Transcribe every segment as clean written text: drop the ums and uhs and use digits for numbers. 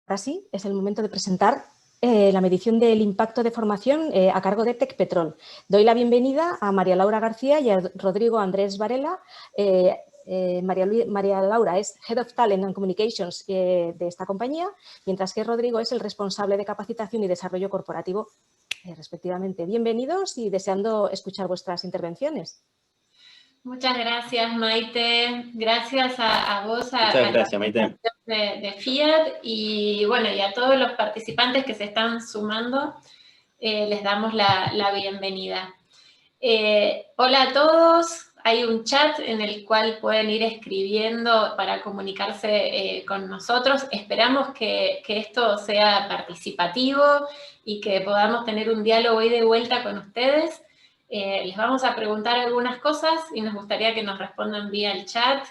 Ahora sí, es el momento de presentar la medición del impacto de formación a cargo de Tecpetrol. Doy la bienvenida a María Laura García y a Rodrigo Andrés Varela. María Laura es Head of Talent and Communications de esta compañía, mientras que Rodrigo es el responsable de capacitación y desarrollo corporativo, respectivamente. Bienvenidos y deseando escuchar vuestras intervenciones. Muchas gracias, Maite. Gracias a vos, Muchas gracias, Maite. de Fiat y bueno, y a todos los participantes que se están sumando, les damos la bienvenida. Hola a todos. Hay un chat en el cual pueden ir escribiendo para comunicarse con nosotros. Esperamos que esto sea participativo y que podamos tener un diálogo y de vuelta con ustedes. Les vamos a preguntar algunas cosas y nos gustaría que nos respondan vía el chat.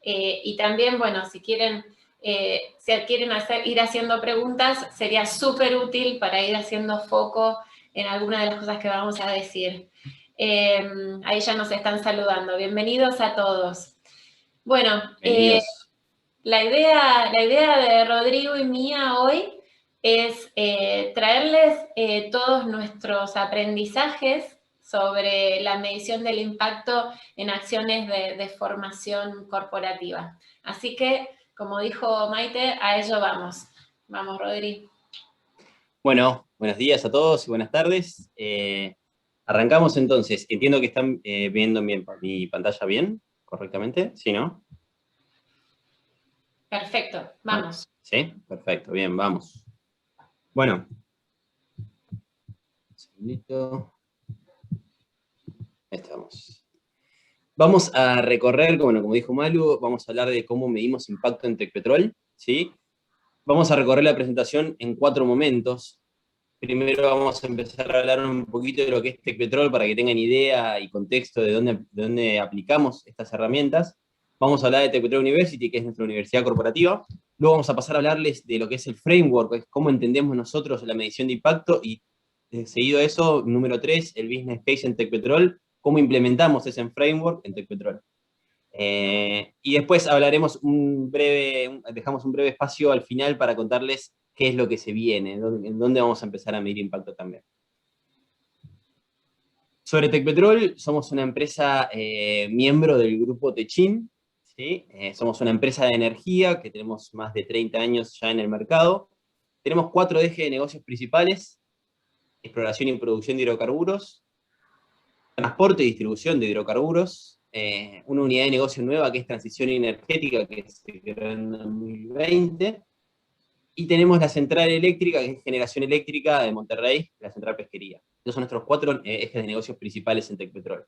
Y también, bueno, si quieren ir haciendo preguntas, sería súper útil para ir haciendo foco en alguna de las cosas que vamos a decir. Ahí ya nos están saludando. Bienvenidos a todos. Bueno, la idea de Rodrigo y mía hoy es traerles todos nuestros aprendizajes sobre la medición del impacto en acciones de formación corporativa. Así que, como dijo Maite, a ello vamos. Vamos, Rodri. Bueno, buenos días a todos y buenas tardes. Arrancamos entonces. Entiendo que están viendo mi pantalla bien, correctamente, ¿sí, no? Perfecto, vamos. ¿Sí? Perfecto, bien, vamos. Bueno. Un segundito. Ahí estamos. Vamos a recorrer, como dijo Malu, vamos a hablar de cómo medimos impacto en Tecpetrol, ¿sí? Vamos a recorrer la presentación en 4 momentos. Primero vamos a empezar a hablar un poquito de lo que es Tecpetrol para que tengan idea y contexto de dónde aplicamos estas herramientas. Vamos a hablar de Tecpetrol University, que es nuestra universidad corporativa. Luego vamos a pasar a hablarles de lo que es el framework, que es cómo entendemos nosotros la medición de impacto, y seguido a eso, número 3, el business case en Tecpetrol, cómo implementamos ese framework en Tecpetrol. Y después hablaremos dejamos un breve espacio al final para contarles qué es lo que se viene, en dónde vamos a empezar a medir impacto también. Sobre Tecpetrol, somos una empresa miembro del grupo Techin, ¿sí? Somos una empresa de energía que tenemos más de 30 años ya en el mercado. Tenemos 4 ejes de negocios principales: exploración y producción de hidrocarburos, transporte y distribución de hidrocarburos, una unidad de negocio nueva que es transición energética, que se creó en 2020, y tenemos la central eléctrica, que es generación eléctrica de Monterrey, la central pesquería. Estos son nuestros 4 ejes de negocios principales en Tecpetrol.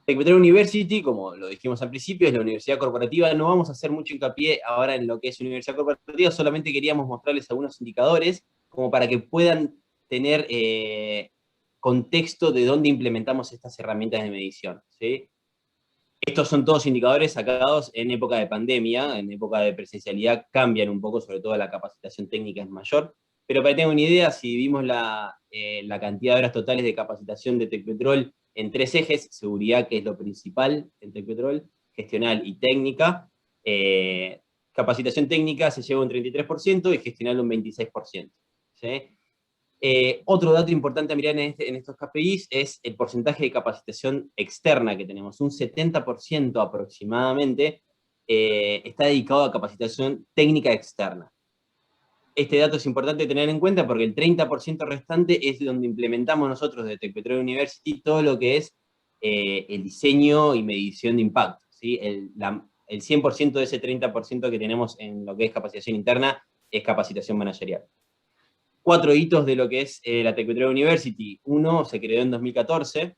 Tecpetrol University, como lo dijimos al principio, es la universidad corporativa. No vamos a hacer mucho hincapié ahora en lo que es universidad corporativa, solamente queríamos mostrarles algunos indicadores como para que puedan tener contexto de dónde implementamos estas herramientas de medición, ¿sí? Estos son todos indicadores sacados en época de pandemia. En época de presencialidad cambian un poco, sobre todo la capacitación técnica es mayor, pero para que tengan una idea, si vimos la cantidad de horas totales de capacitación de Tecpetrol en 3 ejes: seguridad, que es lo principal en Tecpetrol, gestional y técnica. Capacitación técnica se lleva un 33% y gestional un 26%, ¿sí? Otro dato importante a mirar en estos KPIs es el porcentaje de capacitación externa que tenemos. Un 70% aproximadamente está dedicado a capacitación técnica externa. Este dato es importante tener en cuenta porque el 30% restante es donde implementamos nosotros de Tecpetrol University todo lo que es el diseño y medición de impacto, ¿sí? El 100% de ese 30% que tenemos en lo que es capacitación interna es capacitación managerial. 4 hitos de lo que es la Tecpetrol University. Uno, se creó en 2014.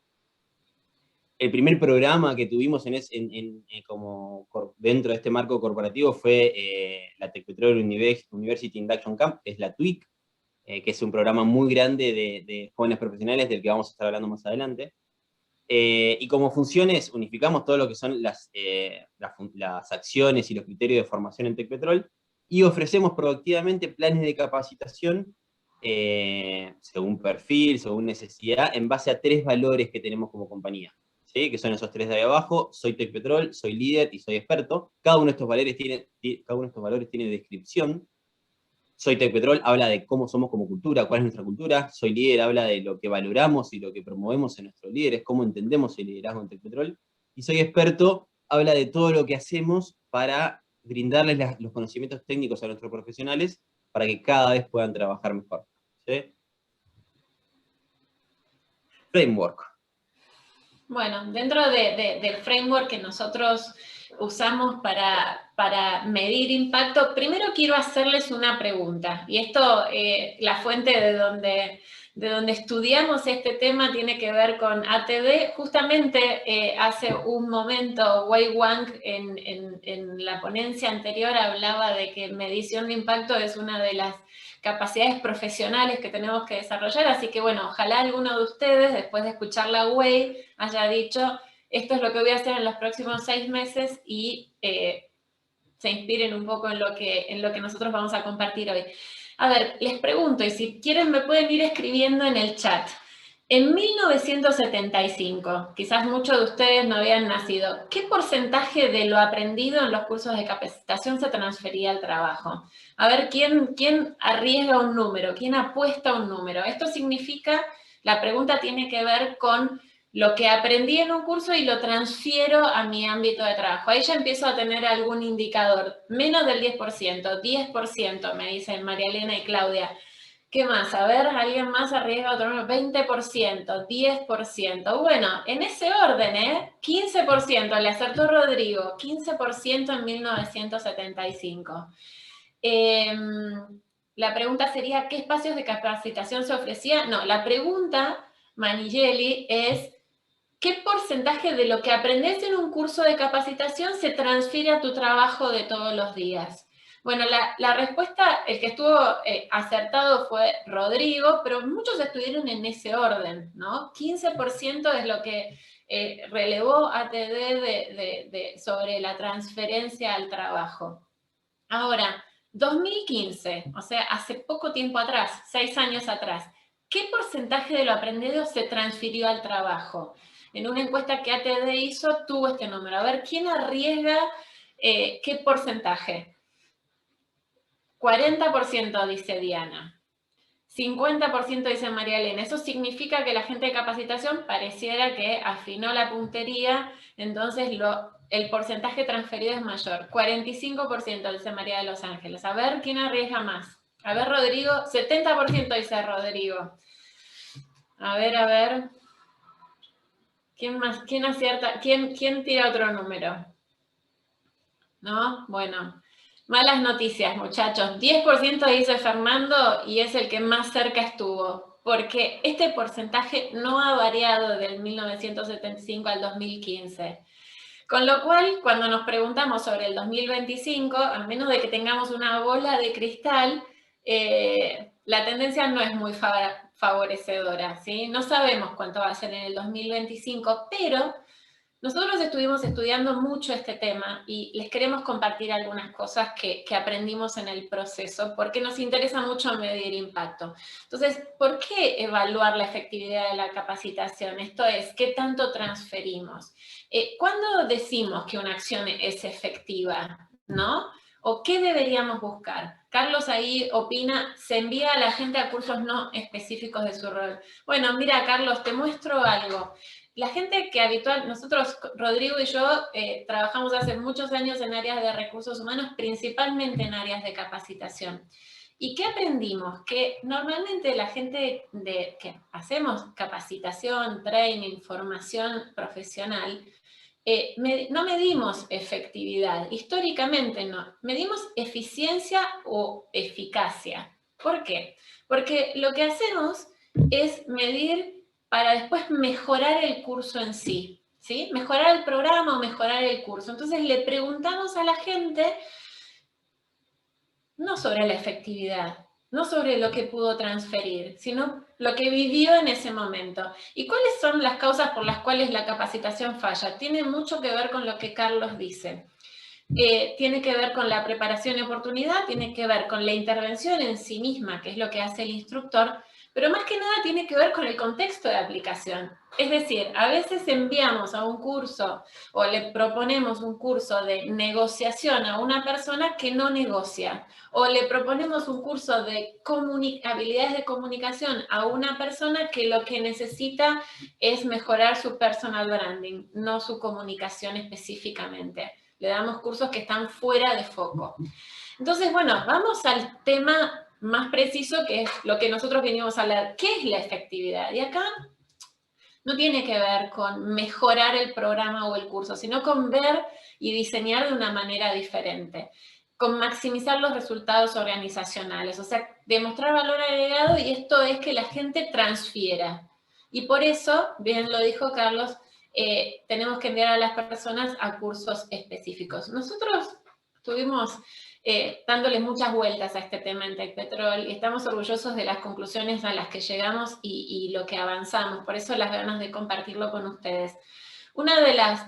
El primer programa que tuvimos como dentro de este marco corporativo fue la Tecpetrol University Induction Camp, que es la TWIC, que es un programa muy grande de jóvenes profesionales del que vamos a estar hablando más adelante. Y como funciones, unificamos todo lo que son las acciones y los criterios de formación en Tecpetrol, y ofrecemos proactivamente planes de capacitación según perfil, según necesidad, en base a 3 valores que tenemos como compañía, ¿sí? Que son esos 3 de ahí abajo: soy Tecpetrol, soy líder y soy experto. Cada uno de estos valores tiene descripción. Soy Tecpetrol habla de cómo somos como cultura, cuál es nuestra cultura. Soy Líder habla de lo que valoramos y lo que promovemos en nuestros líderes, cómo entendemos el liderazgo en Tecpetrol. Y Soy Experto habla de todo lo que hacemos para brindarles los conocimientos técnicos a nuestros profesionales para que cada vez puedan trabajar mejor. ¿Sí? Framework. Bueno, dentro del framework que nosotros usamos para medir impacto, primero quiero hacerles una pregunta. Y esto, la fuente de donde estudiamos este tema tiene que ver con ATD. Justamente hace un momento Wei Wang en la ponencia anterior hablaba de que medición de impacto es una de las capacidades profesionales que tenemos que desarrollar, así que bueno, ojalá alguno de ustedes, después de escuchar la Wei, haya dicho, esto es lo que voy a hacer en los próximos 6 meses y se inspiren un poco en lo que nosotros vamos a compartir hoy. A ver, les pregunto, y si quieren me pueden ir escribiendo en el chat. En 1975, quizás muchos de ustedes no habían nacido, ¿qué porcentaje de lo aprendido en los cursos de capacitación se transfería al trabajo? A ver, ¿quién arriesga un número? ¿Quién apuesta un número? Esto significa, la pregunta tiene que ver con lo que aprendí en un curso y lo transfiero a mi ámbito de trabajo. Ahí ya empiezo a tener algún indicador. Menos del 10%, 10%, me dicen María Elena y Claudia. ¿Qué más? A ver, ¿alguien más arriesga otro número? 20%, 10%. Bueno, en ese orden, 15%, le acertó Rodrigo, 15% en 1975. La pregunta sería, ¿qué espacios de capacitación se ofrecía? No, la pregunta, Manigeli, es ¿qué porcentaje de lo que aprendes en un curso de capacitación se transfiere a tu trabajo de todos los días? Bueno, la respuesta, el que estuvo acertado fue Rodrigo, pero muchos estuvieron en ese orden, ¿no? 15% es lo que relevó ATD sobre la transferencia al trabajo. Ahora, 2015, o sea, hace poco tiempo atrás, 6 años atrás, ¿qué porcentaje de lo aprendido se transfirió al trabajo? En una encuesta que ATD hizo, tuvo este número. A ver, ¿quién arriesga qué porcentaje? 40% dice Diana. 50% dice María Elena. Eso significa que la gente de capacitación pareciera que afinó la puntería, entonces el porcentaje transferido es mayor. 45% dice María de los Ángeles. A ver, ¿quién arriesga más? A ver, Rodrigo. 70% dice Rodrigo. A ver. ¿Quién más? ¿Quién acierta? ¿Quién tira otro número? ¿No? Bueno. Malas noticias, muchachos. 10% dice Fernando y es el que más cerca estuvo, porque este porcentaje no ha variado del 1975 al 2015. Con lo cual, cuando nos preguntamos sobre el 2025, a menos de que tengamos una bola de cristal, la tendencia no es muy favorecedora, ¿sí? No sabemos cuánto va a ser en el 2025, pero nosotros estuvimos estudiando mucho este tema y les queremos compartir algunas cosas que aprendimos en el proceso, porque nos interesa mucho medir impacto. Entonces, ¿por qué evaluar la efectividad de la capacitación? Esto es, ¿qué tanto transferimos? ¿Cuándo decimos que una acción es efectiva? ¿No? ¿O qué deberíamos buscar? Carlos ahí opina, se envía a la gente a cursos no específicos de su rol. Bueno, mira, Carlos, te muestro algo. La gente que nosotros, Rodrigo y yo, trabajamos hace muchos años en áreas de recursos humanos, principalmente en áreas de capacitación. ¿Y qué aprendimos? Que normalmente la gente que hacemos capacitación, training, formación profesional, no medimos efectividad, históricamente no, medimos eficiencia o eficacia. ¿Por qué? Porque lo que hacemos es medir para después mejorar el curso en sí, ¿sí? Mejorar el programa o mejorar el curso. Entonces le preguntamos a la gente no sobre la efectividad, no sobre lo que pudo transferir, sino lo que vivió en ese momento. ¿Y cuáles son las causas por las cuales la capacitación falla? Tiene mucho que ver con lo que Carlos dice. Tiene que ver con la preparación y oportunidad, tiene que ver con la intervención en sí misma, que es lo que hace el instructor, pero más que nada tiene que ver con el contexto de aplicación. Es decir, a veces enviamos a un curso o le proponemos un curso de negociación a una persona que no negocia, o le proponemos un curso de habilidades de comunicación a una persona que lo que necesita es mejorar su personal branding, no su comunicación específicamente. Le damos cursos que están fuera de foco. Entonces, bueno, vamos al tema más preciso, que es lo que nosotros venimos a hablar. ¿Qué es la efectividad? Y acá no tiene que ver con mejorar el programa o el curso, sino con ver y diseñar de una manera diferente, con maximizar los resultados organizacionales, o sea, demostrar valor agregado, y esto es que la gente transfiera. Y por eso, bien lo dijo Carlos, tenemos que enviar a las personas a cursos específicos. Nosotros estuvimos dándoles muchas vueltas a este tema en Tecpetrol y estamos orgullosos de las conclusiones a las que llegamos y lo que avanzamos. Por eso las ganas de compartirlo con ustedes. Uno de los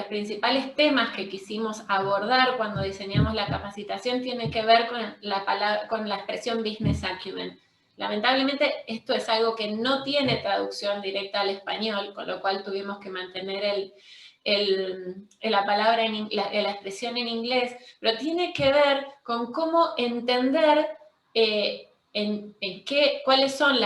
principales temas que quisimos abordar cuando diseñamos la capacitación tiene que ver con la expresión business acumen. Lamentablemente esto es algo que no tiene traducción directa al español, con lo cual tuvimos que mantener la expresión en inglés, pero tiene que ver con cómo entender cuáles son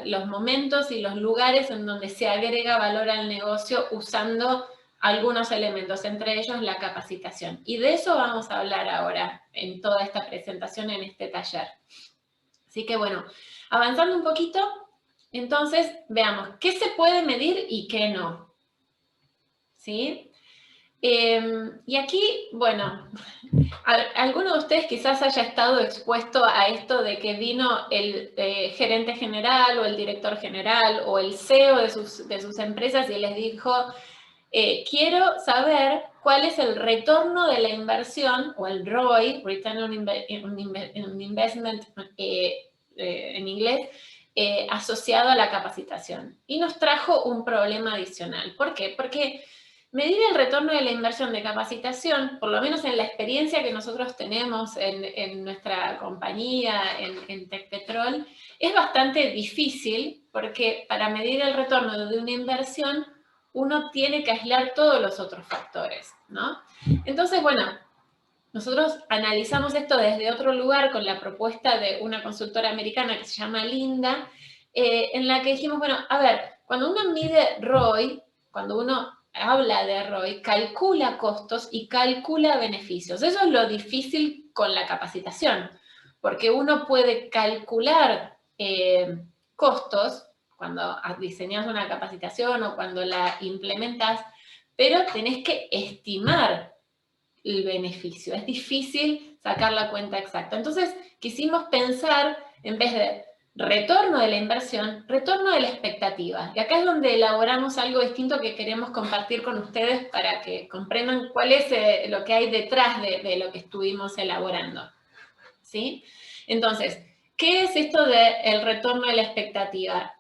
los momentos y los lugares en donde se agrega valor al negocio usando algunos elementos, entre ellos la capacitación. Y de eso vamos a hablar ahora en toda esta presentación, en este taller. Así que bueno, avanzando un poquito, entonces veamos qué se puede medir y qué no. ¿Sí? Y aquí, bueno, alguno de ustedes quizás haya estado expuesto a esto de que vino el gerente general o el director general o el CEO de sus empresas y les dijo, quiero saber cuál es el retorno de la inversión, o el ROI, Return on Investment en inglés, asociado a la capacitación. Y nos trajo un problema adicional. ¿Por qué? Porque medir el retorno de la inversión de capacitación, por lo menos en la experiencia que nosotros tenemos en nuestra compañía, en Tecpetrol, es bastante difícil, porque para medir el retorno de una inversión, uno tiene que aislar todos los otros factores, ¿no? Entonces, bueno, nosotros analizamos esto desde otro lugar con la propuesta de una consultora americana que se llama Linda, en la que dijimos, bueno, a ver, cuando uno mide ROI, cuando uno habla de ROI, calcula costos y calcula beneficios. Eso es lo difícil con la capacitación, porque uno puede calcular costos cuando diseñas una capacitación o cuando la implementas, pero tenés que estimar el beneficio. Es difícil sacar la cuenta exacta. Entonces, quisimos pensar, en vez de retorno de la inversión, retorno de la expectativa. Y acá es donde elaboramos algo distinto que queremos compartir con ustedes para que comprendan cuál es lo que hay detrás de lo que estuvimos elaborando. ¿Sí? Entonces, ¿qué es esto del retorno de la expectativa?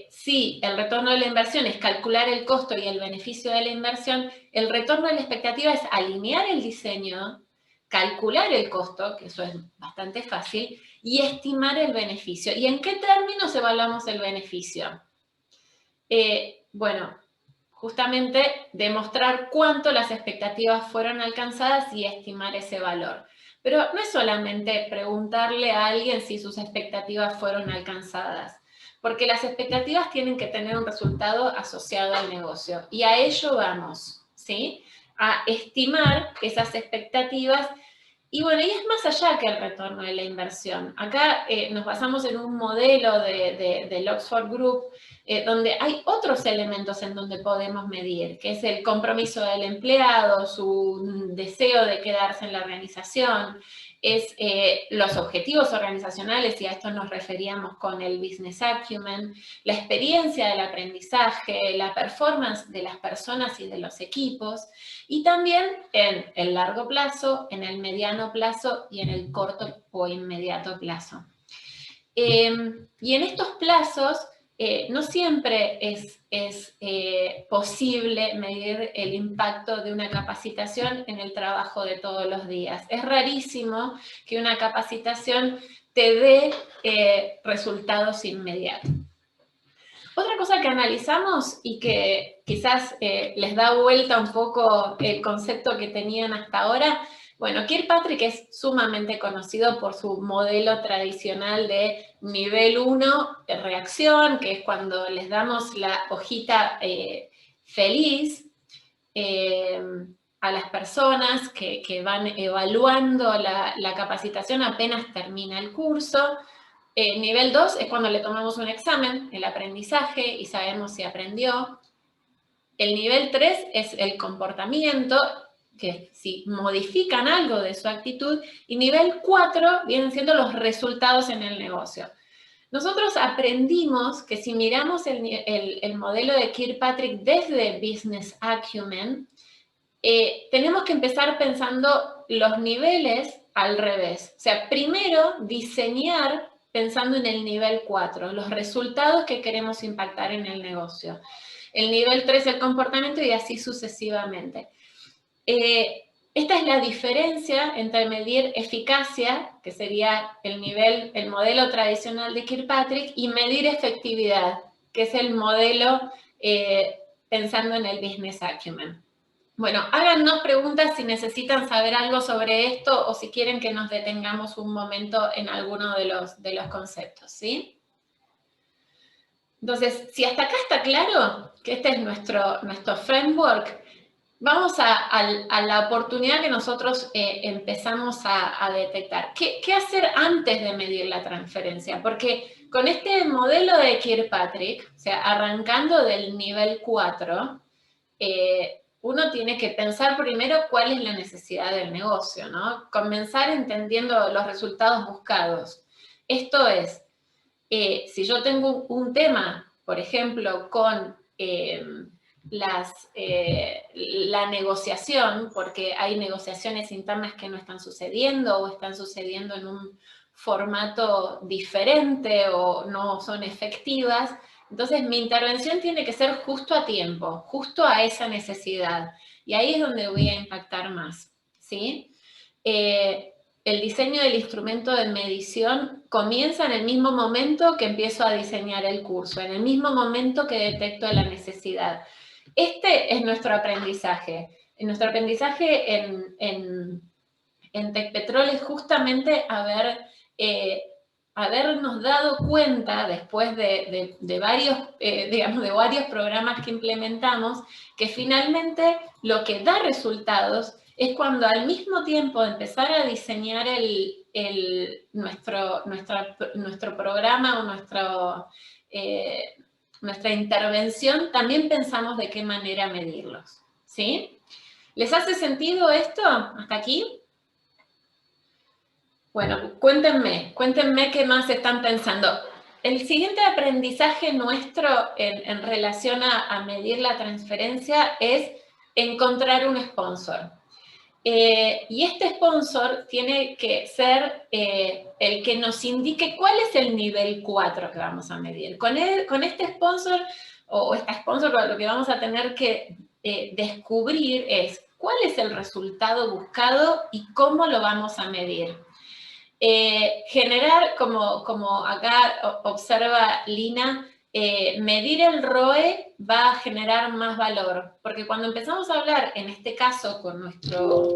Si el retorno de la inversión es calcular el costo y el beneficio de la inversión, el retorno de la expectativa es alinear el diseño, calcular el costo, que eso es bastante fácil, y estimar el beneficio. ¿Y en qué términos evaluamos el beneficio? Bueno, justamente demostrar cuánto las expectativas fueron alcanzadas y estimar ese valor. Pero no es solamente preguntarle a alguien si sus expectativas fueron alcanzadas, porque las expectativas tienen que tener un resultado asociado al negocio, y a ello vamos, ¿sí? A estimar esas expectativas. Y bueno, y es más allá que el retorno de la inversión. Acá nos basamos en un modelo del Oxford Group, donde hay otros elementos en donde podemos medir, que es el compromiso del empleado, su deseo de quedarse en la organización, es los objetivos organizacionales, y a esto nos referíamos con el business acumen, la experiencia del aprendizaje, la performance de las personas y de los equipos, y también en el largo plazo, en el mediano plazo y en el corto o inmediato plazo. Y en estos plazos no siempre es posible medir el impacto de una capacitación en el trabajo de todos los días. Es rarísimo que una capacitación te dé resultados inmediatos. Otra cosa que analizamos y que quizás les da vuelta un poco el concepto que tenían hasta ahora, bueno, Kirkpatrick es sumamente conocido por su modelo tradicional de nivel 1 de reacción, que es cuando les damos la hojita feliz a las personas que van evaluando la capacitación apenas termina el curso. Nivel 2 es cuando le tomamos un examen, el aprendizaje, y sabemos si aprendió. El nivel 3 es el comportamiento, que si modifican algo de su actitud. Y nivel 4 vienen siendo los resultados en el negocio. Nosotros aprendimos que si miramos el modelo de Kirkpatrick desde Business Acumen, tenemos que empezar pensando los niveles al revés. O sea, primero diseñar pensando en el nivel 4, los resultados que queremos impactar en el negocio. El nivel 3, el comportamiento, y así sucesivamente. Esta es la diferencia entre medir eficacia, que sería el modelo tradicional de Kirkpatrick, y medir efectividad, que es el modelo pensando en el Business Acumen. Bueno, háganos preguntas si necesitan saber algo sobre esto o si quieren que nos detengamos un momento en alguno de los conceptos, ¿sí? Entonces, si hasta acá está claro que este es nuestro framework, vamos a la oportunidad que nosotros empezamos a detectar. ¿Qué hacer antes de medir la transferencia? Porque con este modelo de Kirkpatrick, o sea, arrancando del nivel 4, uno tiene que pensar primero cuál es la necesidad del negocio, ¿no? Comenzar entendiendo los resultados buscados. Esto es, si yo tengo un tema, por ejemplo, con la negociación, porque hay negociaciones internas que no están sucediendo o están sucediendo en un formato diferente o no son efectivas, entonces mi intervención tiene que ser justo a tiempo, justo a esa necesidad. Y ahí es donde voy a impactar más, ¿sí? El diseño del instrumento de medición comienza en el mismo momento que empiezo a diseñar el curso, en el mismo momento que detecto la necesidad. Este es nuestro aprendizaje. Nuestro aprendizaje en Tecpetrol es justamente habernos dado cuenta, después de varios programas que implementamos, que finalmente lo que da resultados es cuando al mismo tiempo de empezar a diseñar nuestro programa o nuestra intervención, también pensamos de qué manera medirlos, ¿sí? ¿Les hace sentido esto hasta aquí? Bueno, cuéntenme qué más están pensando. El siguiente aprendizaje nuestro en relación a medir la transferencia es encontrar un sponsor. Y este sponsor tiene que ser el que nos indique cuál es el nivel 4 que vamos a medir. Con este sponsor o esta sponsor, lo que vamos a tener que descubrir es cuál es el resultado buscado y cómo lo vamos a medir. Generar, como acá observa Lina, medir el ROE va a generar más valor, porque cuando empezamos a hablar, en este caso con nuestro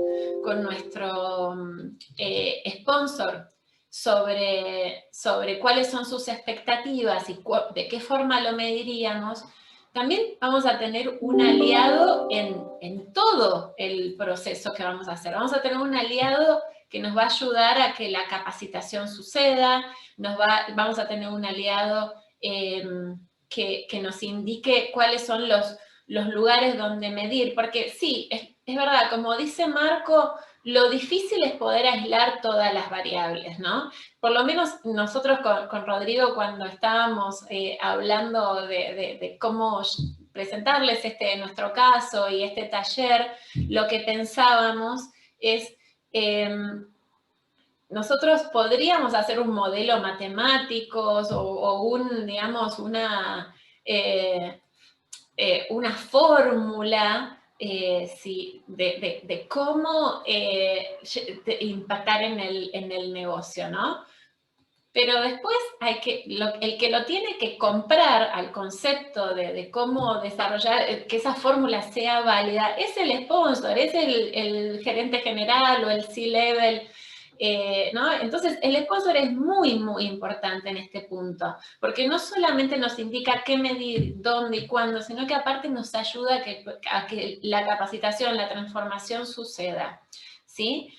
sponsor, sobre cuáles son sus expectativas y de qué forma lo mediríamos, también vamos a tener un aliado en todo el proceso que vamos a hacer. Vamos a tener un aliado que nos va a ayudar a que la capacitación suceda, vamos a tener un aliado que nos indique cuáles son los lugares donde medir, porque sí, es verdad, como dice Marco, lo difícil es poder aislar todas las variables, ¿no? Por lo menos nosotros con Rodrigo, cuando estábamos hablando de cómo presentarles nuestro caso y este taller, lo que pensábamos es nosotros podríamos hacer un modelo matemático o digamos, una fórmula de cómo impactar en el negocio, ¿no? pero después el que lo tiene que comprar al concepto de cómo desarrollar, que esa fórmula sea válida, es el sponsor, es el gerente general o el C-level, ¿no? Entonces, el sponsor es muy, muy importante en este punto, porque no solamente nos indica qué medir, dónde y cuándo, sino que aparte nos ayuda a que la capacitación, la transformación suceda, ¿sí?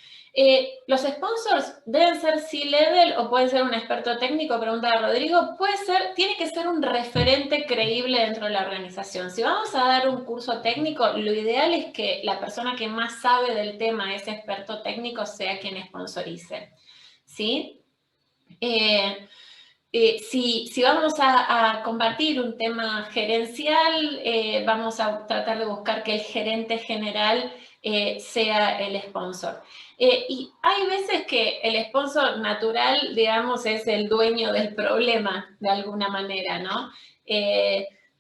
¿Los sponsors deben ser C-level o pueden ser un experto técnico? Pregunta Rodrigo. Puede ser, tiene que ser un referente creíble dentro de la organización. Si vamos a dar un curso técnico, lo ideal es que la persona que más sabe del tema, ese experto técnico, sea quien sponsorice, ¿sí? Si vamos a compartir un tema gerencial, vamos a tratar de buscar que el gerente general sea el sponsor. Y hay veces que el sponsor natural, digamos, es el dueño del problema, de alguna manera, ¿no?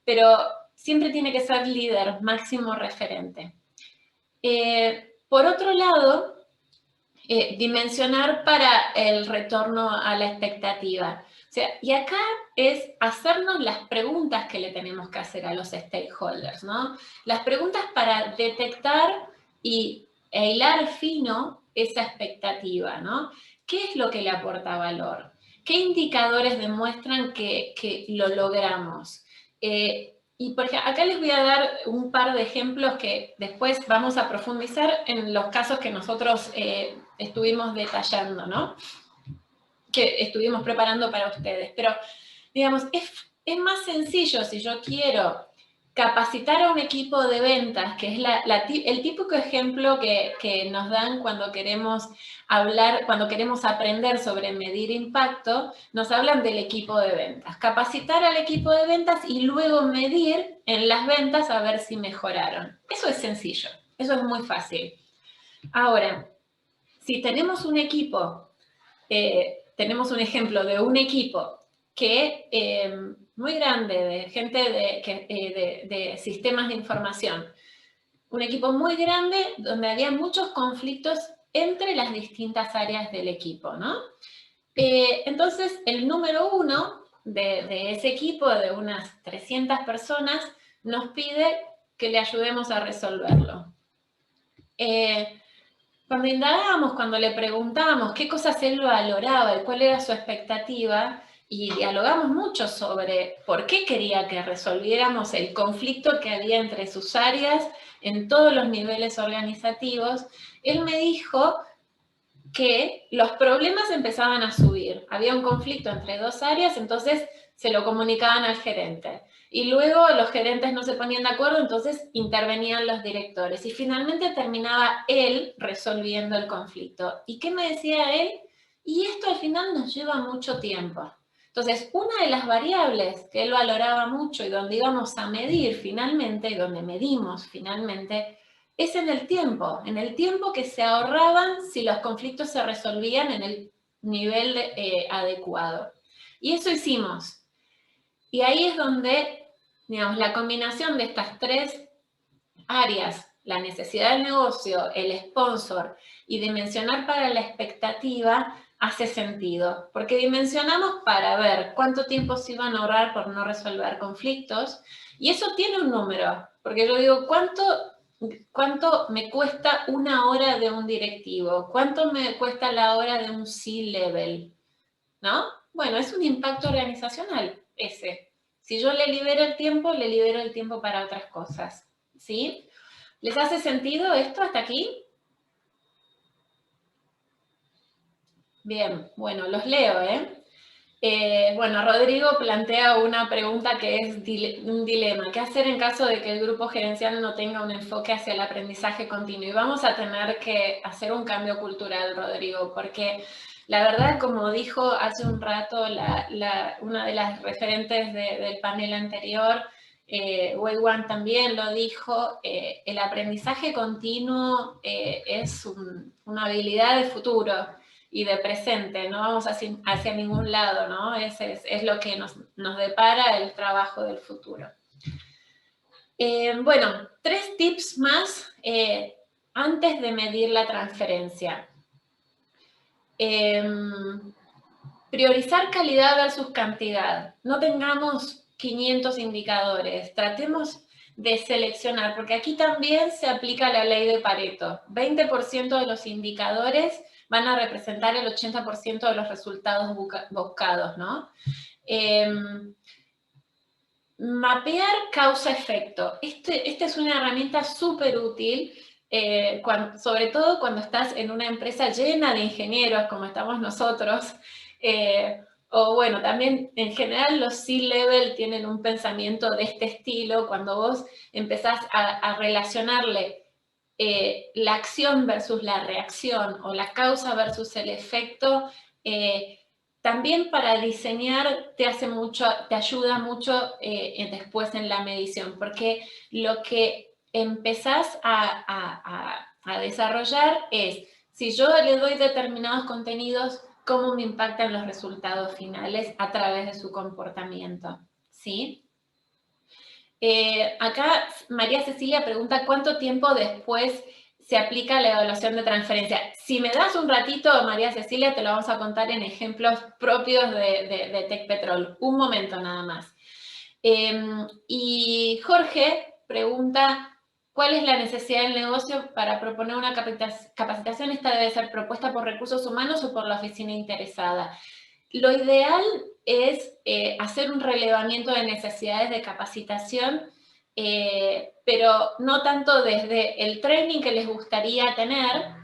Pero siempre tiene que ser líder, máximo referente. Por otro lado, dimensionar para el retorno a la expectativa. O sea, y acá es hacernos las preguntas que le tenemos que hacer a los stakeholders, ¿no? Las preguntas para detectar e hilar fino esa expectativa, ¿no? ¿Qué es lo que le aporta valor? ¿Qué indicadores demuestran que lo logramos? Y por ejemplo, acá les voy a dar un par de ejemplos que después vamos a profundizar en los casos que nosotros estuvimos detallando, ¿no? Que estuvimos preparando para ustedes. Pero, digamos, es más sencillo si yo quiero capacitar a un equipo de ventas, que es el típico ejemplo que nos dan cuando queremos hablar, cuando queremos aprender sobre medir impacto, nos hablan del equipo de ventas. Capacitar al equipo de ventas y luego medir en las ventas a ver si mejoraron. Eso es sencillo, eso es muy fácil. Ahora, si tenemos un equipo, tenemos un ejemplo de un equipo que muy grande, de gente de sistemas de información, un equipo muy grande donde había muchos conflictos entre las distintas áreas del equipo, ¿no? Entonces, el número uno de ese equipo, de unas 300 personas, nos pide que le ayudemos a resolverlo. Cuando indagábamos, cuando le preguntábamos qué cosas él valoraba y cuál era su expectativa, y dialogamos mucho sobre por qué quería que resolviéramos el conflicto que había entre sus áreas en todos los niveles organizativos, él me dijo que los problemas empezaban a subir. Había un conflicto entre dos áreas, entonces se lo comunicaban al gerente. Y luego los gerentes no se ponían de acuerdo, entonces intervenían los directores. Y finalmente terminaba él resolviendo el conflicto. ¿Y qué me decía él? Y esto al final nos lleva mucho tiempo. Entonces, una de las variables que él valoraba mucho y donde íbamos a medir finalmente, y donde medimos finalmente, es en el tiempo que se ahorraban si los conflictos se resolvían en el nivel adecuado. Y eso hicimos. Y ahí es donde, digamos, la combinación de estas tres áreas, la necesidad del negocio, el sponsor y dimensionar para la expectativa, hace sentido. Porque dimensionamos para ver cuánto tiempo se iban a ahorrar por no resolver conflictos. Y eso tiene un número. Porque yo digo, ¿cuánto me cuesta una hora de un directivo? ¿Cuánto me cuesta la hora de un C-level? ¿No? Bueno, es un impacto organizacional ese. Si yo le libero el tiempo para otras cosas. ¿Sí? ¿Les hace sentido esto hasta aquí? Bien, bueno, los leo, bueno, Rodrigo plantea una pregunta que es un dilema. ¿Qué hacer en caso de que el grupo gerencial no tenga un enfoque hacia el aprendizaje continuo? Y vamos a tener que hacer un cambio cultural, Rodrigo, porque la verdad, como dijo hace un rato una de las referentes del panel anterior, Wei Wan también lo dijo, el aprendizaje continuo es una habilidad de futuro y de presente, no vamos hacia ningún lado, ¿no? Es lo que nos depara el trabajo del futuro. Bueno, 3 tips más antes de medir la transferencia. Priorizar calidad versus cantidad. No tengamos 500 indicadores, tratemos de seleccionar, porque aquí también se aplica la ley de Pareto. 20% de los indicadores van a representar el 80% de los resultados buscados, ¿no? Mapear causa-efecto. Esta es una herramienta súper útil, sobre todo cuando estás en una empresa llena de ingenieros, como estamos nosotros, o bueno, también en general los C-level tienen un pensamiento de este estilo, cuando vos empezás a relacionarle la acción versus la reacción, o la causa versus el efecto, también para diseñar te ayuda mucho después en la medición, porque lo que empezás a desarrollar es, si yo le doy determinados contenidos, cómo me impactan los resultados finales a través de su comportamiento, ¿sí? Acá María Cecilia pregunta, ¿cuánto tiempo después se aplica la evaluación de transferencia? Si me das un ratito, María Cecilia, te lo vamos a contar en ejemplos propios de Tecpetrol. Un momento nada más. Y Jorge pregunta, ¿cuál es la necesidad del negocio para proponer una capacitación? ¿Esta debe ser propuesta por recursos humanos o por la oficina interesada? Lo ideal es hacer un relevamiento de necesidades de capacitación, pero no tanto desde el training que les gustaría tener,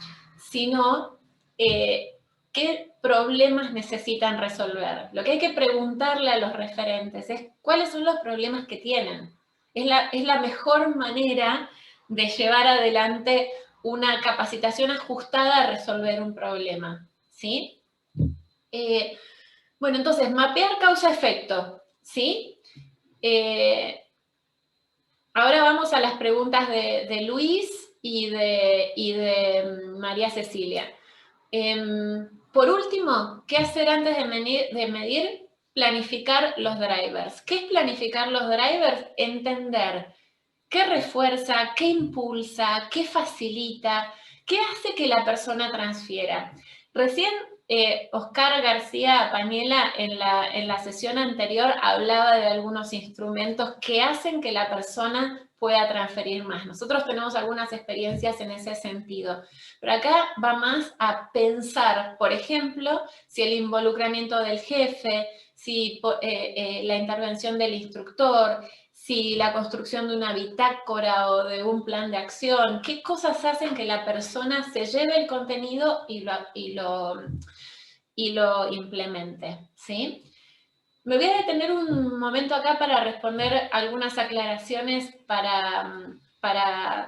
sino qué problemas necesitan resolver. Lo que hay que preguntarle a los referentes es cuáles son los problemas que tienen. Es la mejor manera de llevar adelante una capacitación ajustada a resolver un problema, ¿sí? Bueno, entonces, mapear causa-efecto, ¿sí? Ahora vamos a las preguntas de Luis y de María Cecilia. Por último, ¿qué hacer antes de medir? Planificar los drivers. ¿Qué es planificar los drivers? Entender qué refuerza, qué impulsa, qué facilita, qué hace que la persona transfiera. Recién Oscar García Pañela en la sesión anterior hablaba de algunos instrumentos que hacen que la persona pueda transferir más. Nosotros tenemos algunas experiencias en ese sentido, pero acá va más a pensar, por ejemplo, si el involucramiento del jefe, si la intervención del instructor, si la construcción de una bitácora o de un plan de acción, qué cosas hacen que la persona se lleve el contenido y lo implemente, ¿sí? Me voy a detener un momento acá para responder algunas aclaraciones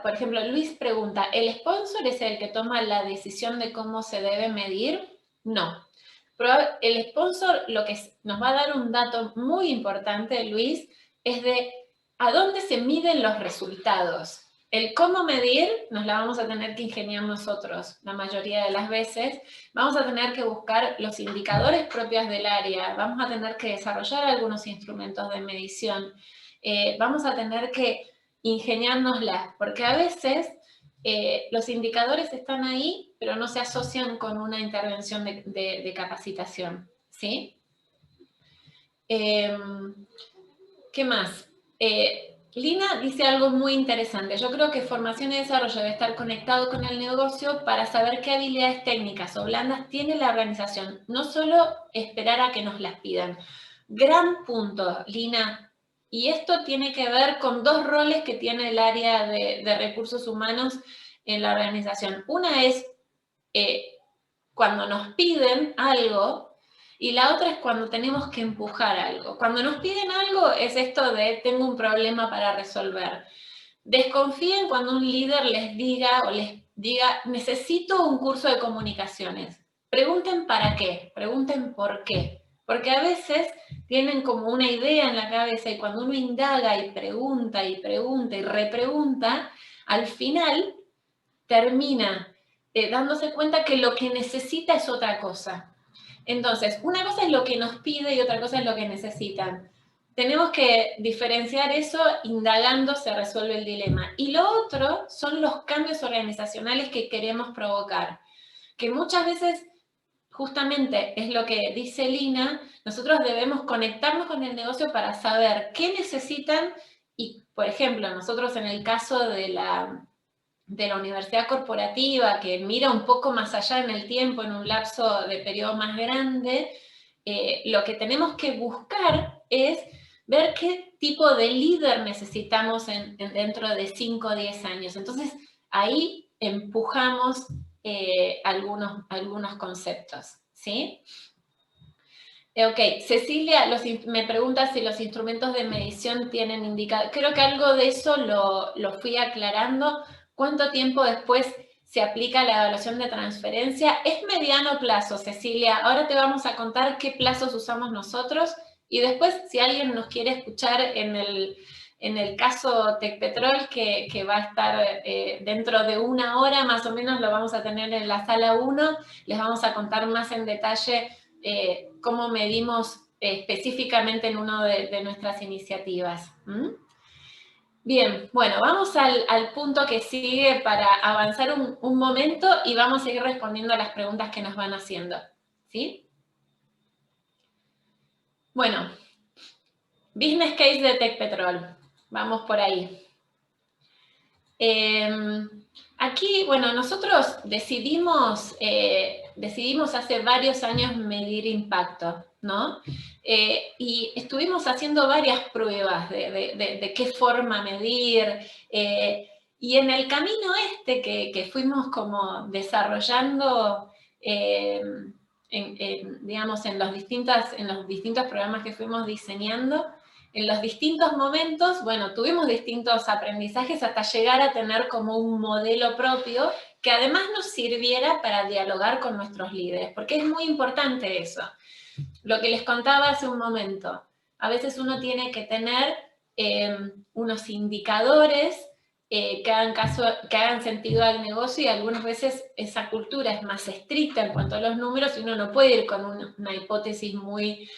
por ejemplo, Luis pregunta, ¿el sponsor es el que toma la decisión de cómo se debe medir? No. Pero el sponsor lo que nos va a dar un dato muy importante, Luis, es de a dónde se miden los resultados. El cómo medir nos la vamos a tener que ingeniar nosotros la mayoría de las veces. Vamos a tener que buscar los indicadores propios del área, vamos a tener que desarrollar algunos instrumentos de medición, vamos a tener que ingeniárnoslas, porque a veces los indicadores están ahí, pero no se asocian con una intervención de capacitación, ¿sí? ¿Qué más? Lina dice algo muy interesante. Yo creo que formación y desarrollo debe estar conectado con el negocio para saber qué habilidades técnicas o blandas tiene la organización. No solo esperar a que nos las pidan. Gran punto, Lina. Y esto tiene que ver con dos roles que tiene el área de recursos humanos en la organización. Una es cuando nos piden algo, y la otra es cuando tenemos que empujar algo. Cuando nos piden algo es esto de tengo un problema para resolver. Desconfíen cuando un líder les diga necesito un curso de comunicaciones. Pregunten para qué, pregunten por qué. Porque a veces tienen como una idea en la cabeza y cuando uno indaga y pregunta y pregunta y repregunta, al final termina dándose cuenta que lo que necesita es otra cosa. Entonces, una cosa es lo que nos pide y otra cosa es lo que necesitan. Tenemos que diferenciar eso, indagando se resuelve el dilema. Y lo otro son los cambios organizacionales que queremos provocar, que muchas veces justamente es lo que dice Lina, nosotros debemos conectarnos con el negocio para saber qué necesitan y, por ejemplo, nosotros en el caso de la universidad corporativa, que mira un poco más allá en el tiempo, en un lapso de periodo más grande, lo que tenemos que buscar es ver qué tipo de líder necesitamos dentro de 5 o 10 años. Entonces, ahí empujamos algunos conceptos, ¿sí? Ok, Cecilia me pregunta si los instrumentos de medición tienen indicadores. Creo que algo de eso lo fui aclarando. ¿Cuánto tiempo después se aplica la evaluación de transferencia? Es mediano plazo, Cecilia. Ahora te vamos a contar qué plazos usamos nosotros y después, si alguien nos quiere escuchar en el caso Tecpetrol, que va a estar dentro de 1 hora más o menos, lo vamos a tener en la sala 1, les vamos a contar más en detalle cómo medimos específicamente en una de nuestras iniciativas. Bien, bueno, vamos al punto que sigue para avanzar un momento y vamos a ir respondiendo a las preguntas que nos van haciendo, ¿sí? Bueno, business case de Tecpetrol, vamos por ahí. Aquí, bueno, nosotros decidimos hace varios años medir impacto, ¿no? Y estuvimos haciendo varias pruebas de qué forma medir, y en el camino que fuimos como desarrollando, digamos, en los distintos programas que fuimos diseñando, en los distintos momentos, bueno, tuvimos distintos aprendizajes hasta llegar a tener como un modelo propio que además nos sirviera para dialogar con nuestros líderes, porque es muy importante eso. Lo que les contaba hace un momento, a veces uno tiene que tener unos indicadores que hagan sentido al negocio, y algunas veces esa cultura es más estricta en cuanto a los números y uno no puede ir con una hipótesis muy,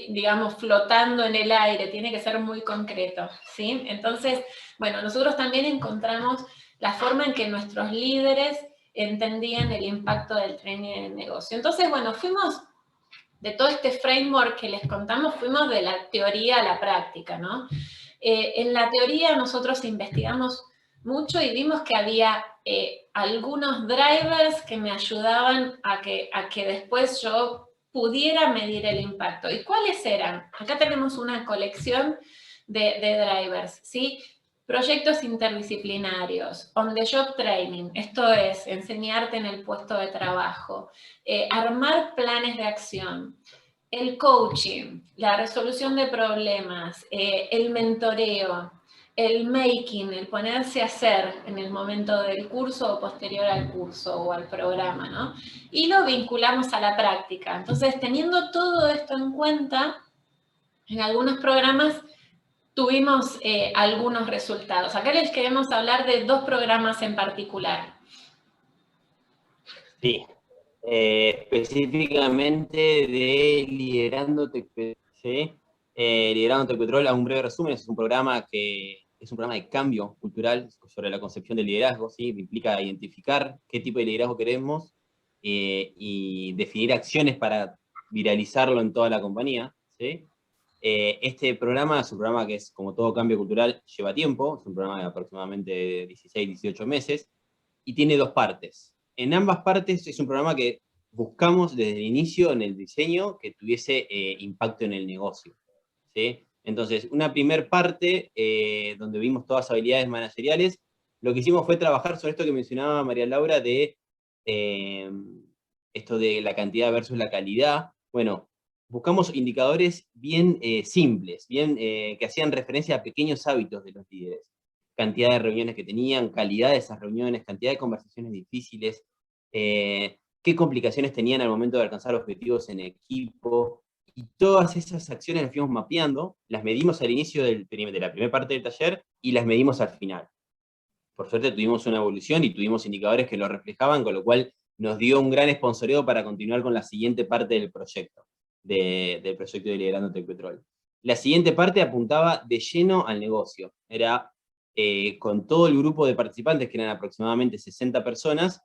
digamos, flotando en el aire, tiene que ser muy concreto, ¿sí? Entonces, bueno, nosotros también encontramos la forma en que nuestros líderes entendían el impacto del training en el negocio. Entonces, bueno, fuimos de todo este framework que les contamos, fuimos de la teoría a la práctica, ¿no? En la teoría nosotros investigamos mucho y vimos que había algunos drivers que me ayudaban a que después yo pudiera medir el impacto. ¿Y cuáles eran? Acá tenemos una colección de drivers, ¿sí? Proyectos interdisciplinarios, on-the-job training, esto es, enseñarte en el puesto de trabajo, armar planes de acción, el coaching, la resolución de problemas, el mentoreo, el making, el ponerse a hacer en el momento del curso o posterior al curso o al programa, ¿no? Y lo vinculamos a la práctica. Entonces, teniendo todo esto en cuenta, en algunos programas tuvimos algunos resultados. Acá les queremos hablar de 2 programas en particular. Sí, específicamente de Liderando Tecpetrol, ¿sí? Liderando Tecpetrol, a un breve resumen, es un programa de cambio cultural sobre la concepción del liderazgo, ¿sí? Implica identificar qué tipo de liderazgo queremos y definir acciones para viralizarlo en toda la compañía, ¿sí? Este programa es un programa que es, como todo cambio cultural, lleva tiempo, es un programa de aproximadamente 16, 18 meses, y tiene 2 partes. En ambas partes es un programa que buscamos desde el inicio en el diseño que tuviese impacto en el negocio, ¿sí? Entonces, una primer parte, donde vimos todas las habilidades manageriales, lo que hicimos fue trabajar sobre esto que mencionaba María Laura de esto de la cantidad versus la calidad. Bueno, buscamos indicadores bien simples, bien que hacían referencia a pequeños hábitos de los líderes. Cantidad de reuniones que tenían, calidad de esas reuniones, cantidad de conversaciones difíciles, qué complicaciones tenían al momento de alcanzar objetivos en equipo, y todas esas acciones las fuimos mapeando, las medimos al inicio de la primera parte del taller y las medimos al final. Por suerte tuvimos una evolución y tuvimos indicadores que lo reflejaban, con lo cual nos dio un gran sponsoreo para continuar con la siguiente parte del proyecto, del proyecto de Liderando Tecpetrol. La siguiente parte apuntaba de lleno al negocio, era con todo el grupo de participantes, que eran aproximadamente 60 personas,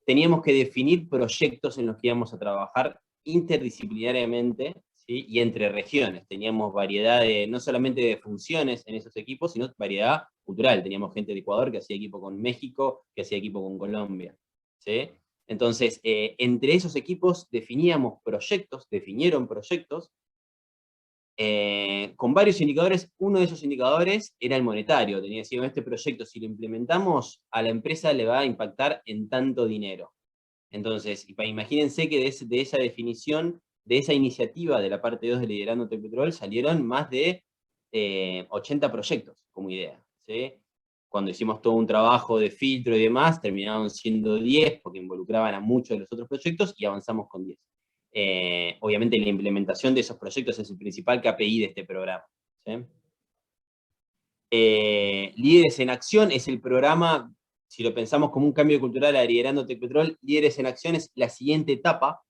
teníamos que definir proyectos en los que íbamos a trabajar interdisciplinariamente, ¿sí? Y entre regiones. Teníamos variedad no solamente de funciones en esos equipos, sino variedad cultural. Teníamos gente de Ecuador que hacía equipo con México, que hacía equipo con Colombia, ¿sí? Entonces, entre esos equipos definieron proyectos, con varios indicadores. Uno de esos indicadores era el monetario. Tenía que decir, este proyecto, si lo implementamos, a la empresa le va a impactar en tanto dinero. Entonces, imagínense que de esa definición, de esa iniciativa de la parte 2 de Liderando Tecpetrol, salieron más de 80 proyectos como idea, ¿sí? Cuando hicimos todo un trabajo de filtro y demás, terminaron siendo 10, porque involucraban a muchos de los otros proyectos, y avanzamos con 10. Obviamente la implementación de esos proyectos es el principal KPI de este programa, ¿sí? Líderes en Acción es el programa, si lo pensamos como un cambio cultural a Liderando Tecpetrol, Líderes en Acción es la siguiente etapa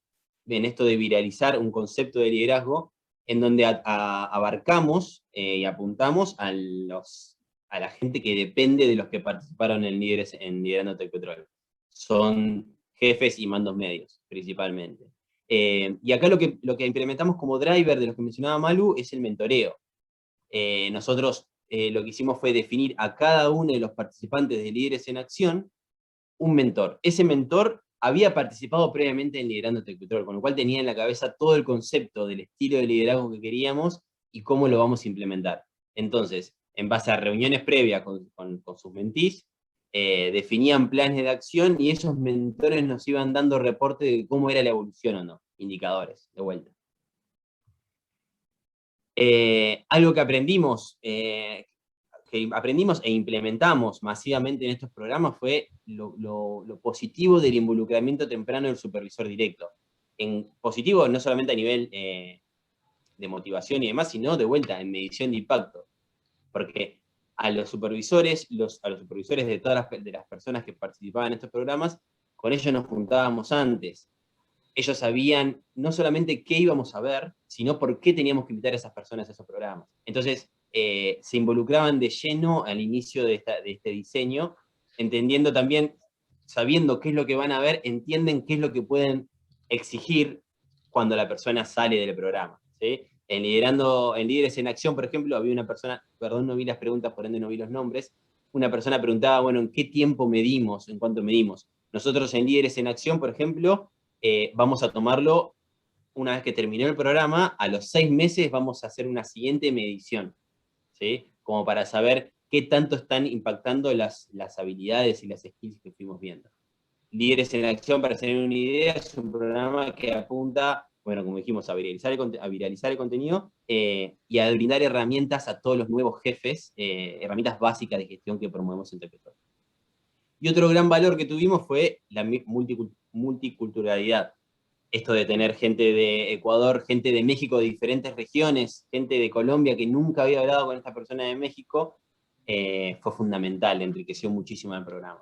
en esto de viralizar un concepto de liderazgo, en donde abarcamos y apuntamos a la gente que depende de los que participaron en Liderando Tecpetrol. Son jefes y mandos medios, principalmente. Y acá lo que implementamos como driver de los que mencionaba Malu es el mentoreo. Nosotros lo que hicimos fue definir a cada uno de los participantes de Líderes en Acción un mentor. Ese mentor había participado previamente en Liderando Tecpetrol, con lo cual tenía en la cabeza todo el concepto del estilo de liderazgo que queríamos y cómo lo vamos a implementar. Entonces, en base a reuniones previas con sus mentís, definían planes de acción y esos mentores nos iban dando reporte de cómo era la evolución o no, indicadores, de vuelta. Algo que aprendimos e implementamos masivamente en estos programas fue lo positivo del involucramiento temprano del supervisor directo. En positivo no solamente a nivel de motivación y demás, sino de vuelta en medición de impacto. Porque a los supervisores de todas las personas que participaban en estos programas, con ellos nos juntábamos antes. Ellos sabían no solamente qué íbamos a ver, sino por qué teníamos que invitar a esas personas a esos programas. Entonces, se involucraban de lleno al inicio de este diseño, entendiendo también, sabiendo qué es lo que van a ver, entienden qué es lo que pueden exigir cuando la persona sale del programa, ¿sí? En Líderes en Acción, por ejemplo, había una persona, perdón, no vi las preguntas, por ende no vi los nombres, una persona preguntaba, bueno, ¿en qué tiempo medimos? ¿En cuánto medimos? Nosotros en Líderes en Acción, por ejemplo, vamos a tomarlo una vez que terminó el programa, a los 6 meses vamos a hacer una siguiente medición, ¿sí? Como para saber qué tanto están impactando las habilidades y las skills que fuimos viendo. Líderes en Acción, para tener una idea, es un programa que apunta, bueno, como dijimos, a viralizar el contenido y a brindar herramientas a todos los nuevos jefes, herramientas básicas de gestión que promovemos en Tecpetrol. Y otro gran valor que tuvimos fue la multiculturalidad. Esto de tener gente de Ecuador, gente de México de diferentes regiones, gente de Colombia que nunca había hablado con esta persona de México, fue fundamental, enriqueció muchísimo el programa.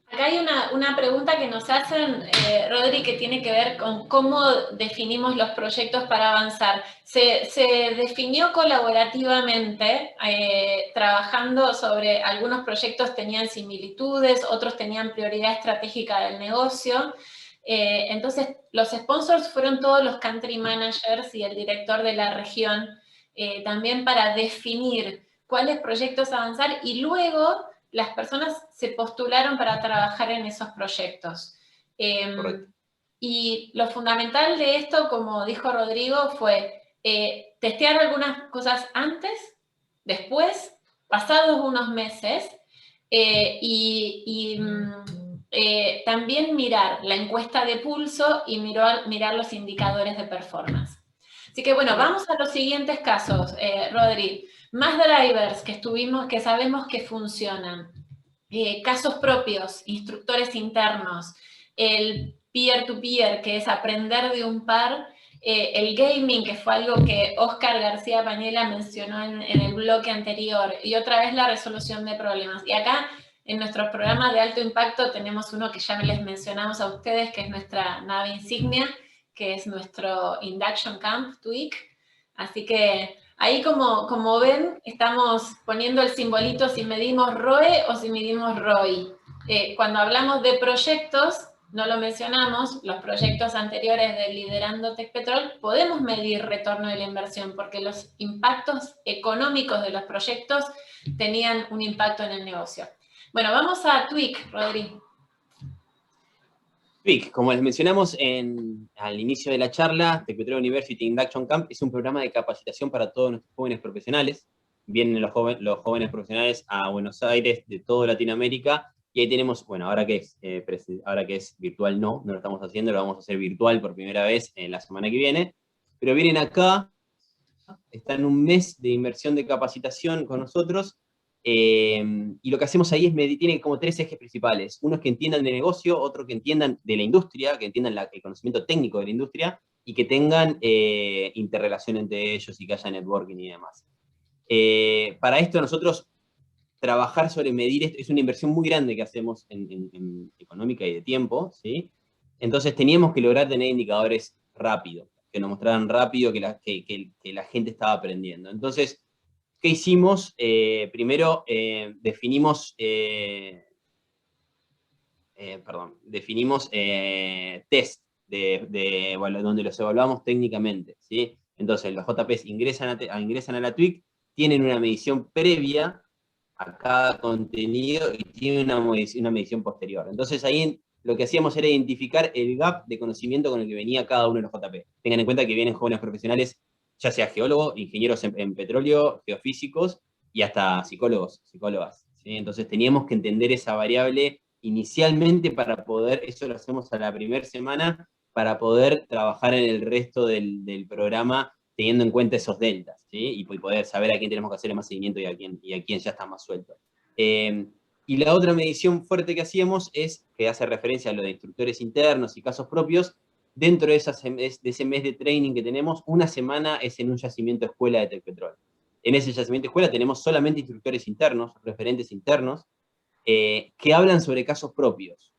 Acá hay una pregunta que nos hacen, Rodri, que tiene que ver con cómo definimos los proyectos para avanzar. Se definió colaborativamente, trabajando sobre algunos proyectos tenían similitudes, otros tenían prioridad estratégica del negocio. Entonces, los sponsors fueron todos los country managers y el director de la región, también para definir cuáles proyectos avanzar, y luego las personas se postularon para trabajar en esos proyectos. Y lo fundamental de esto, como dijo Rodrigo, fue testear algunas cosas antes, después, pasados unos meses, también mirar la encuesta de pulso y mirar los indicadores de performance. Así que bueno, vamos a los siguientes casos, Rodri. Más drivers que sabemos que funcionan. Casos propios, instructores internos, el peer-to-peer, que es aprender de un par, el gaming, que fue algo que Óscar García Pañela mencionó en el bloque anterior, y otra vez la resolución de problemas. Y acá, en nuestros programas de alto impacto, tenemos uno que ya les mencionamos a ustedes, que es nuestra nave insignia, que es nuestro Induction Camp, TWIC. Así que ahí, como ven, estamos poniendo el simbolito si medimos ROE o si medimos ROI. cuando hablamos de proyectos, no lo mencionamos, los proyectos anteriores de Liderando Tecpetrol, podemos medir retorno de la inversión, porque los impactos económicos de los proyectos tenían un impacto en el negocio. Bueno, vamos a TWIC, Rodri. TWIC, como les mencionamos al inicio de la charla, Tecpetrol University Induction Camp es un programa de capacitación para todos nuestros jóvenes profesionales. Vienen los jóvenes profesionales a Buenos Aires, de toda Latinoamérica, y ahí tenemos, bueno, ahora que es virtual no lo estamos haciendo, lo vamos a hacer virtual por primera vez en la semana que viene, pero vienen acá, están un mes de inversión de capacitación con nosotros, y lo que hacemos ahí tiene como 3 ejes principales. Uno es que entiendan de negocio, otro que entiendan de la industria, que entiendan el conocimiento técnico de la industria, y que tengan interrelación entre ellos y que haya networking y demás. Para esto nosotros trabajar sobre medir esto es una inversión muy grande que hacemos en económica y de tiempo, ¿sí? Entonces teníamos que lograr tener indicadores rápido, que nos mostraran rápido que la gente estaba aprendiendo. Entonces, ¿qué hicimos? Primero definimos test donde los evaluamos técnicamente, ¿sí? Entonces los JPs ingresan a la TWIC, tienen una medición previa a cada contenido y tienen una medición posterior. Entonces ahí lo que hacíamos era identificar el gap de conocimiento con el que venía cada uno de los JP. Tengan en cuenta que vienen jóvenes profesionales, ya sea geólogos, ingenieros en petróleo, geofísicos y hasta psicólogas. ¿Sí? Entonces teníamos que entender esa variable inicialmente para poder, eso lo hacemos a la primera semana, para poder trabajar en el resto del programa teniendo en cuenta esos deltas, ¿sí? Y poder saber a quién tenemos que hacerle más seguimiento y a quién ya está más suelto. Y la otra medición fuerte que hacíamos es, que hace referencia a lo de instructores internos y casos propios, dentro de ese mes de training que tenemos, una semana es en un yacimiento escuela de Tecpetrol. En ese yacimiento escuela tenemos solamente instructores internos, referentes internos, que hablan sobre casos propios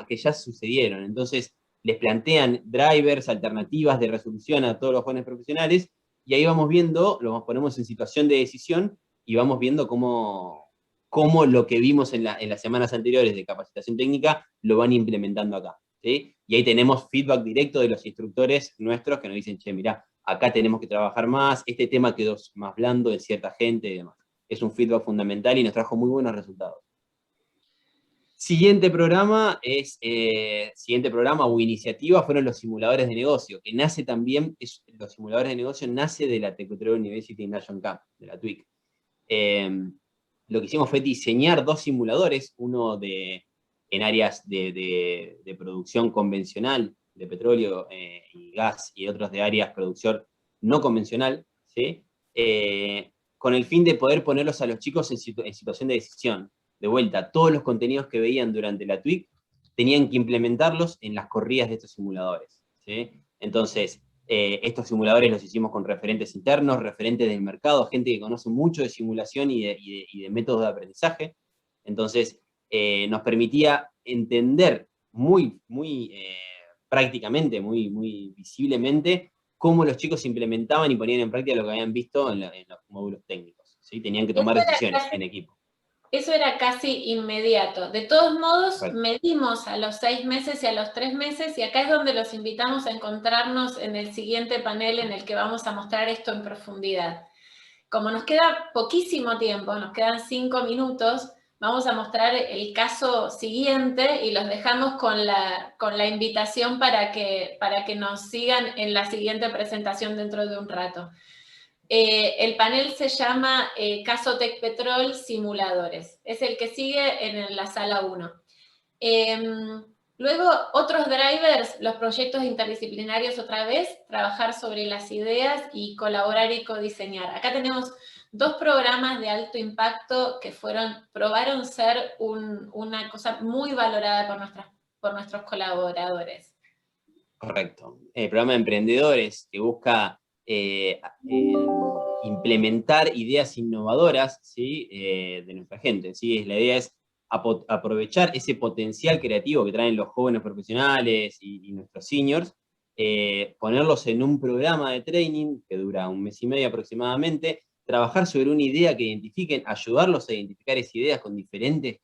que ya sucedieron. Entonces, les plantean drivers, alternativas de resolución a todos los jóvenes profesionales, y ahí vamos viendo, los ponemos en situación de decisión, y vamos viendo cómo lo que vimos en las semanas anteriores de capacitación técnica, lo van implementando acá, ¿sí? Y ahí tenemos feedback directo de los instructores nuestros, que nos dicen, che, mirá, acá tenemos que trabajar más, este tema quedó más blando de cierta gente y demás. Es un feedback fundamental y nos trajo muy buenos resultados. Siguiente programa o iniciativa fueron los simuladores de negocio, que nace también, los simuladores de negocio nace de la Tecpetrol University Induction Camp, de la TWIC. Lo que hicimos fue diseñar 2 simuladores, uno en áreas de producción convencional, de petróleo y gas, y otros de áreas de producción no convencional, ¿sí? Con el fin de poder ponerlos a los chicos en situación de decisión. De vuelta, todos los contenidos que veían durante la TWIC tenían que implementarlos en las corridas de estos simuladores, ¿sí? Entonces, estos simuladores los hicimos con referentes internos, referentes del mercado, gente que conoce mucho de simulación y de métodos de aprendizaje. Entonces, nos permitía entender muy prácticamente, muy visiblemente, cómo los chicos implementaban y ponían en práctica lo que habían visto en los módulos técnicos, ¿sí? Tenían que tomar decisiones en equipo. Eso era casi inmediato. De todos modos, medimos a los 6 meses y a los 3 meses, y acá es donde los invitamos a encontrarnos en el siguiente panel en el que vamos a mostrar esto en profundidad. Como nos queda poquísimo tiempo, nos quedan 5 minutos, vamos a mostrar el caso siguiente y los dejamos con la invitación para que nos sigan en la siguiente presentación dentro de un rato. El panel se llama Caso Tecpetrol Simuladores. Es el que sigue en la sala 1. Luego, otros drivers, los proyectos interdisciplinarios otra vez, trabajar sobre las ideas y colaborar y codiseñar. Acá tenemos 2 programas de alto impacto que probaron ser una cosa muy valorada por nuestros colaboradores. Correcto. El programa de emprendedores que busca implementar ideas innovadoras, ¿sí? De nuestra gente, ¿sí? La idea es aprovechar ese potencial creativo que traen los jóvenes profesionales y nuestros seniors, ponerlos en un programa de training que dura 1 mes y medio aproximadamente, trabajar sobre una idea que identifiquen, ayudarlos a identificar esas ideas con diferentes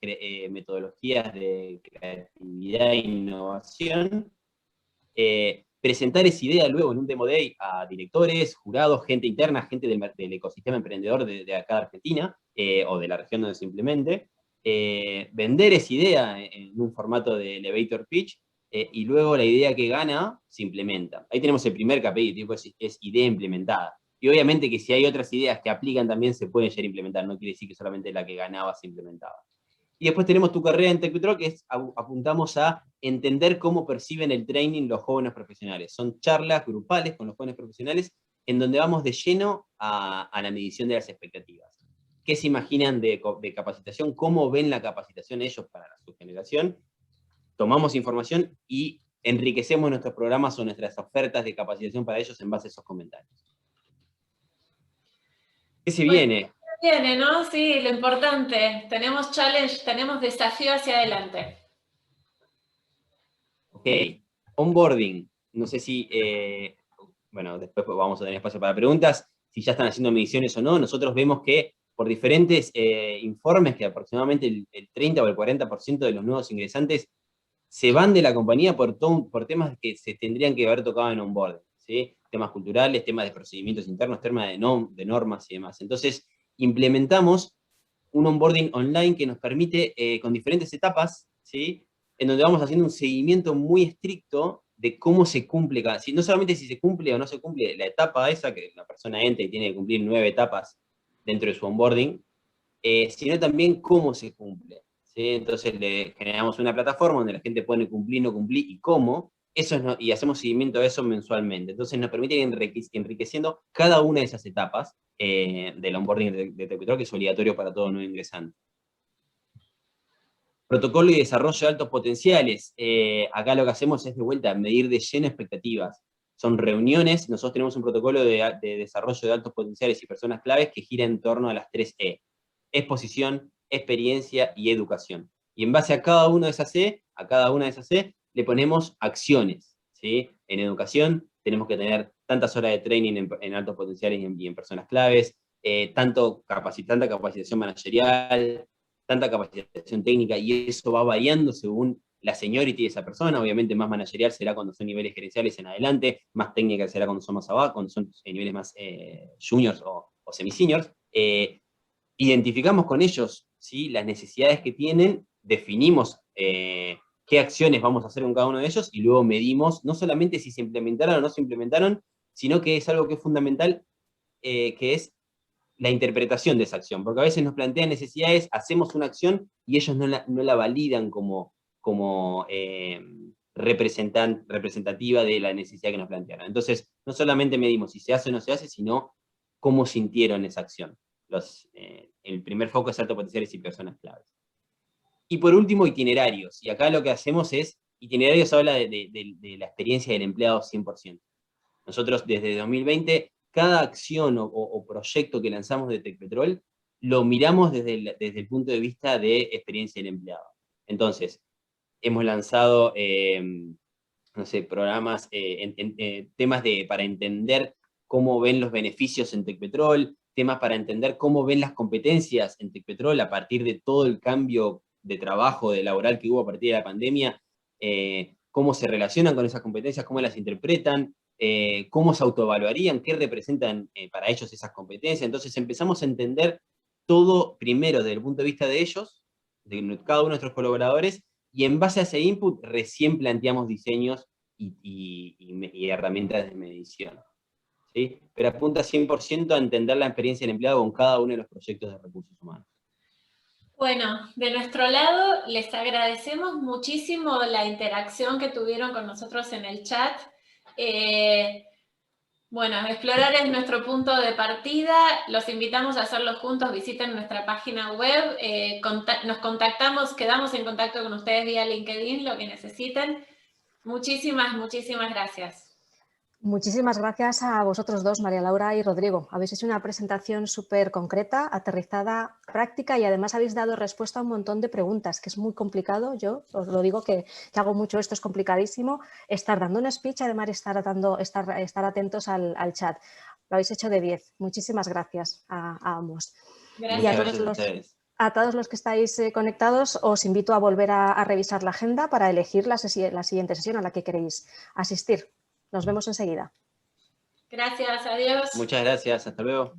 metodologías de creatividad e innovación, presentar esa idea luego en un Demo Day a directores, jurados, gente interna, gente del ecosistema emprendedor de acá de Argentina, o de la región donde se implemente, vender esa idea en un formato de elevator pitch, y luego la idea que gana se implementa. Ahí tenemos el primer KPI, tipo es idea implementada. Y obviamente que si hay otras ideas que aplican también se pueden llegar a implementar, no quiere decir que solamente la que ganaba se implementaba. Y después tenemos tu carrera en TechPetrol, que apuntamos a entender cómo perciben el training los jóvenes profesionales. Son charlas grupales con los jóvenes profesionales en donde vamos de lleno a la medición de las expectativas. ¿Qué se imaginan de capacitación? ¿Cómo ven la capacitación ellos para su generación? Tomamos información y enriquecemos nuestros programas o nuestras ofertas de capacitación para ellos en base a esos comentarios. ¿Qué se viene? Viene, ¿no? Sí, lo importante. Tenemos challenge, tenemos desafío hacia adelante. Ok, onboarding. No sé si, bueno, después vamos a tener espacio para preguntas, si ya están haciendo mediciones o no. Nosotros vemos que por diferentes informes, que aproximadamente el 30 o el 40% de los nuevos ingresantes se van de la compañía por temas que se tendrían que haber tocado en onboarding, ¿sí? Temas culturales, temas de procedimientos internos, temas de normas y demás. Entonces, implementamos un onboarding online que nos permite, con diferentes etapas, ¿sí? En donde vamos haciendo un seguimiento muy estricto de cómo se cumple no solamente si se cumple o no se cumple la etapa esa, que la persona entra y tiene que cumplir 9 etapas dentro de su onboarding, sino también cómo se cumple, ¿sí? Entonces le generamos una plataforma donde la gente pone cumplir, no cumplir y cómo, y hacemos seguimiento a eso mensualmente. Entonces nos permite ir enriqueciendo cada una de esas etapas del onboarding de TechPetrol, que es obligatorio para todo nuevo ingresante. Protocolo y desarrollo de altos potenciales. Acá lo que hacemos es de vuelta medir de lleno expectativas. Son reuniones, nosotros tenemos un protocolo de desarrollo de altos potenciales y personas claves que gira en torno a las 3 E. Exposición, experiencia y educación. Y en base a cada una de esas E, le ponemos acciones, ¿sí? En educación tenemos que tener tantas horas de training en altos potenciales y en personas claves, tanta capacitación managerial, tanta capacitación técnica, y eso va variando según la seniority de esa persona. Obviamente más managerial será cuando son niveles gerenciales en adelante, más técnica será cuando son más abajo, cuando son niveles más juniors o semi-seniors. Identificamos con ellos, ¿sí?, las necesidades que tienen, definimos qué acciones vamos a hacer con cada uno de ellos, y luego medimos no solamente si se implementaron o no se implementaron, sino que es algo que es fundamental, que es la interpretación de esa acción, porque a veces nos plantean necesidades, hacemos una acción y ellos no la validan como representativa de la necesidad que nos plantearon. Entonces, no solamente medimos si se hace o no se hace, sino cómo sintieron esa acción. El primer foco es altos potenciales y personas claves. Y por último, itinerarios. Y acá lo que hacemos es, itinerarios habla de la experiencia del empleado 100%. Nosotros desde 2020, cada acción o proyecto que lanzamos de TechPetrol, lo miramos desde el punto de vista de experiencia del empleado. Entonces, hemos lanzado, no sé, programas, temas para entender cómo ven los beneficios en TechPetrol, temas para entender cómo ven las competencias en TechPetrol a partir de todo el cambio de trabajo, de laboral que hubo a partir de la pandemia, cómo se relacionan con esas competencias, cómo las interpretan, cómo se autoevaluarían, qué representan para ellos esas competencias. Entonces empezamos a entender todo primero desde el punto de vista de ellos, de cada uno de nuestros colaboradores, y en base a ese input recién planteamos diseños y herramientas de medición, ¿sí? Pero apunta 100% a entender la experiencia del empleado con cada uno de los proyectos de recursos humanos. Bueno, de nuestro lado les agradecemos muchísimo la interacción que tuvieron con nosotros en el chat. Bueno, explorar es nuestro punto de partida, los invitamos a hacerlo juntos, visiten nuestra página web, nos contactamos, quedamos en contacto con ustedes vía LinkedIn, lo que necesiten. Muchísimas gracias. Muchísimas gracias a vosotros dos, María Laura y Rodrigo. Habéis hecho una presentación súper concreta, aterrizada, práctica, y además habéis dado respuesta a un montón de preguntas, que es muy complicado. Yo os lo digo que hago mucho esto, es complicadísimo. Estar dando un speech, además estar atentos al chat. Lo habéis hecho de 10. Muchísimas gracias a ambos. Gracias. Y a Muchas todos gracias a ustedes. A todos los que estáis conectados, os invito a volver a revisar la agenda para elegir la siguiente sesión a la que queréis asistir. Nos vemos enseguida. Gracias, adiós. Muchas gracias, hasta luego.